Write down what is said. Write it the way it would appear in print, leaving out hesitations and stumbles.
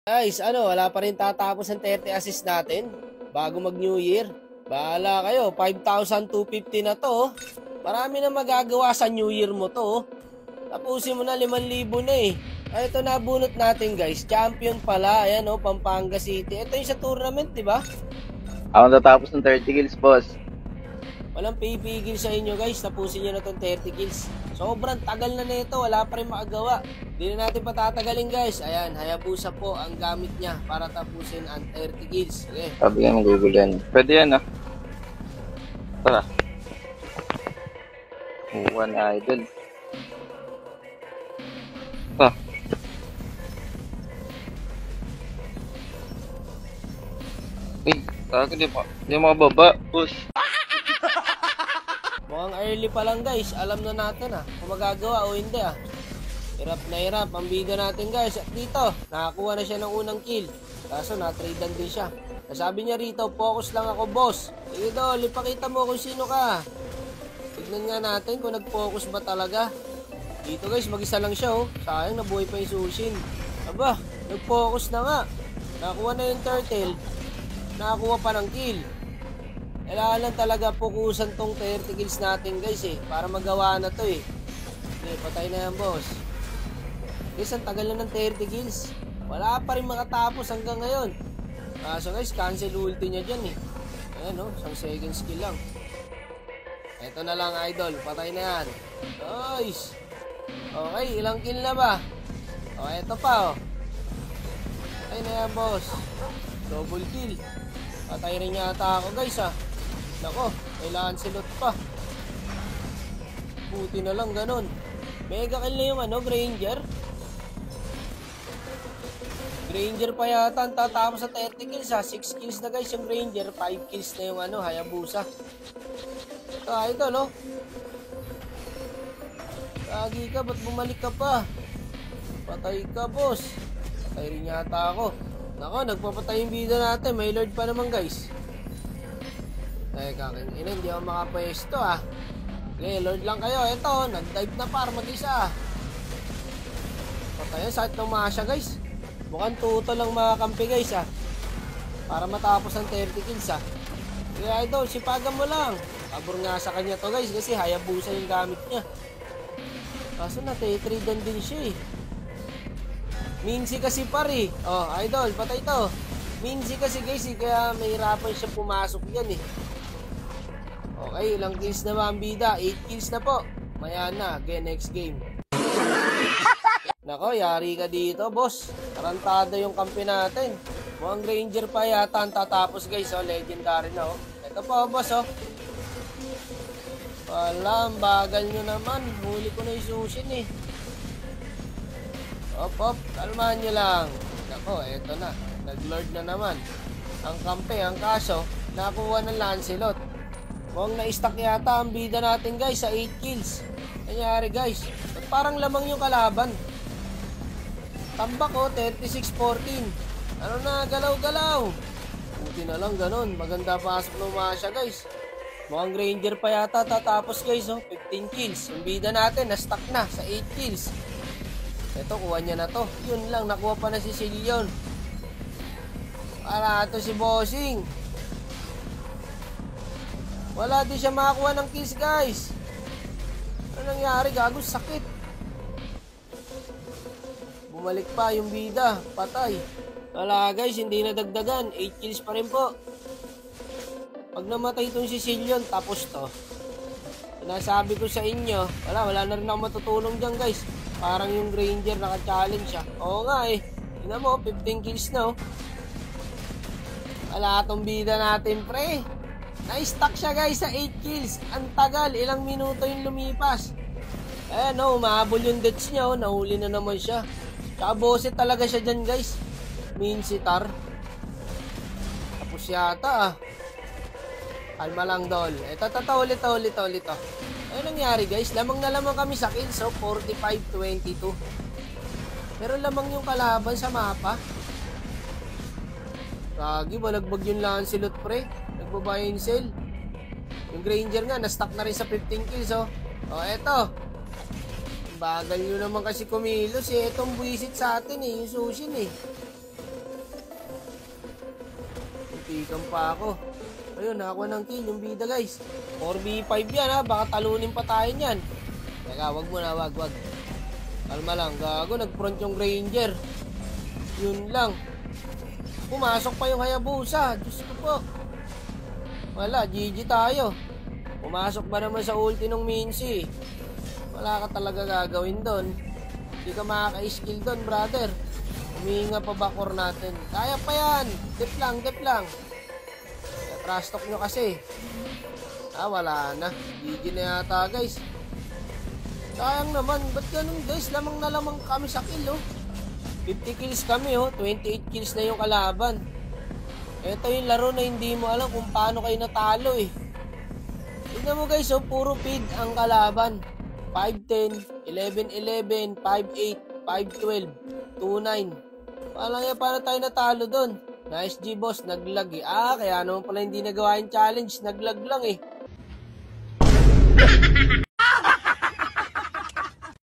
Guys, wala pa rin tatapos ang 30 assist natin bago mag-New Year. Bahala kayo, 5,250 na to. Marami na magagawa sa New Year mo to. Tapusin mo na 5,000 na eh. Ay, ito nabunot natin guys. Champion pala. Ayan Pampanga City. Ito yung sa tournament, di ba? Ako natapos ng 30 kills, boss. Walang pipigil sa inyo guys. Tapusin nyo na itong 30 kills. Sobrang tagal na nito. Wala pa rin makagawa. Hindi na natin patatagalin guys. Ayan, Hayabusa po ang gamit niya para tapusin ang 30 kills. Okay. Sabi nga mag-google yan. Pwede yan, ah. Tara. One idol. Ah. Uy, talaga di makababa, boss. Mukhang early pa lang guys. Alam na natin kung magagawa o hindi Hirap na hirap ang bida natin guys. At dito, nakakuha na siya ng unang kill. Kaso na-tradean din siya. Sabi niya rito, focus lang ako boss. Sige Dol, ipakita mo kung sino ka. Tignan nga natin kung nag-focus ba talaga. Dito guys, mag-isa lang siya Sayang nabuhay pa yung Sushin. Aba, nag-focus na nga. Nakakuha na yung turtle. Nakakuha pa ng kill. Kailangan lang talaga fokusan tong 30 kills natin guys para magawa na to Okay, patay na yan boss. Guys, ang tagal na ng 30 kills. Wala pa rin makatapos hanggang ngayon. So guys, cancel ulti niya dyan Ayan isang second skill lang. Eto na lang idol, patay na yan. Nice. Okay, ilang kill na ba? Eto pa Patay na yan boss. Double kill. Patay rin yata ako guys Nako, kailangan silot pa. Buti na lang ganun. Mega kill na yung Granger. Granger pa yata ang tatapos sa 30 kills 6 kills na guys yung Granger. 5 kills na yung Hayabusa. Ito idol Lagi ka, ba't bumalik ka pa? Patay ka boss. Patay rin yata ako. Nako, nagpapatay yung bida natin. May lord pa naman guys. Teka, hindi ako makapwesto Okay, lord lang kayo. Ito, nag-dive na par mag-isa. Patay, sakit ng masya guys. Mukhang tuto lang mga kampi guys para matapos ang 30 kills Kaya idol, sipagan mo lang. Pabor nga sa kanya to guys kasi Hayabusa yung gamit niya. Kaso na-tradean din siya Minsi kasi pare. Idol, patay to. Minsi kasi guys kaya mahirapan siya pumasok yan Okay, ilang kills na ba ang bida? 8 kills na po. Maya na, again next game. Nako, yari ka dito boss. Tarantado yung kampi natin. Mukhang Granger pa yata ang tatapos guys legendary na Ito pa boss Wala, ang bagal nyo naman. Huli ko na yung Sushin Op, kalmahan nyo lang. Nako, eto na. Nag-lord na naman. Ang kampi, ang kaso, nakuha ng Lancelot. Mukhang na-stack yata ang bida natin guys sa 8 kills. Nangyari guys. At parang lamang yung kalaban. Tambak 36-14. Ano na, galaw-galaw. Buti na lang ganun. Maganda pasok ng Masya guys. Mukhang Granger pa yata tatapos guys 15 kills. Yung bida natin na-stack na sa 8 kills. Ito, kuha niya na to. Yun lang, nakuha pa na si Silion. Para ito si Bossing. Wala din siya makakuha ng kills guys. Ano nangyari? Gago, sakit. Bumalik pa yung bida. Patay. Wala guys, hindi na dagdagan. 8 kills pa rin po. Pag namatay itong si Silion, tapos to. Sinasabi ko sa inyo, wala na rin ako matutulong dyan guys. Parang yung Granger naka-challenge siya. Oo nga Tingnan mo, 15 kills na Wala itong bida natin pre. Na-stack siya guys sa 8 kills. Ang tagal, ilang minuto yung lumipas. Ayan umahabol yung deaths niya nahuli na naman siya. Tsaka boset talaga siya dyan guys. Minsitar. Tapos yata Kalma lang Dol. Ito ulit. Ano nangyari guys? Lamang na lamang kami sa kills 45-22. Pero lamang yung kalaban sa mapa. Kagi, balagbag yung Lancelot pre. Nagbabuy and sell. Yung Granger nga, na-stack na rin sa 15 kills eto. Bagal nyo naman kasi kumilos Itong buwisit sa atin yung Sushin Halikan pa ako. Ayun, nakakuha ng kill yung bida guys. 4v5 yan ha, baka talunin pa tayo niyan. Teka, wag muna, wag. Kalma lang, gago, nag-front yung Ranger. Yun lang. Pumasok pa yung Hayabusa. Diyos ko po. Wala, GG tayo. Pumasok ba naman sa ulti ng Mincy? Wala ka talaga gagawin doon. Hindi ka makaka-skill doon, brother. Huminga pa bakor natin. Kaya pa yan. Dip lang. Trust talk nyo kasi. Wala na. GG na yata, guys. Sayang naman. Ba't ganun, guys? Lamang na lamang kami sa kill, oh. 50 kills kami, oh. 28 kills na yung kalaban. Ito yung laro na hindi mo alam kung paano kayo natalo, eh. Tignan mo, guys, oh. Puro feed ang kalaban. 5-10, 11-11, 5-8, 5-12, 2-9. Walang yan, paano tayo natalo doon? Nice G, boss. Naglag, eh. Kaya naman pala hindi nagawa yung challenge. Naglag lang, eh.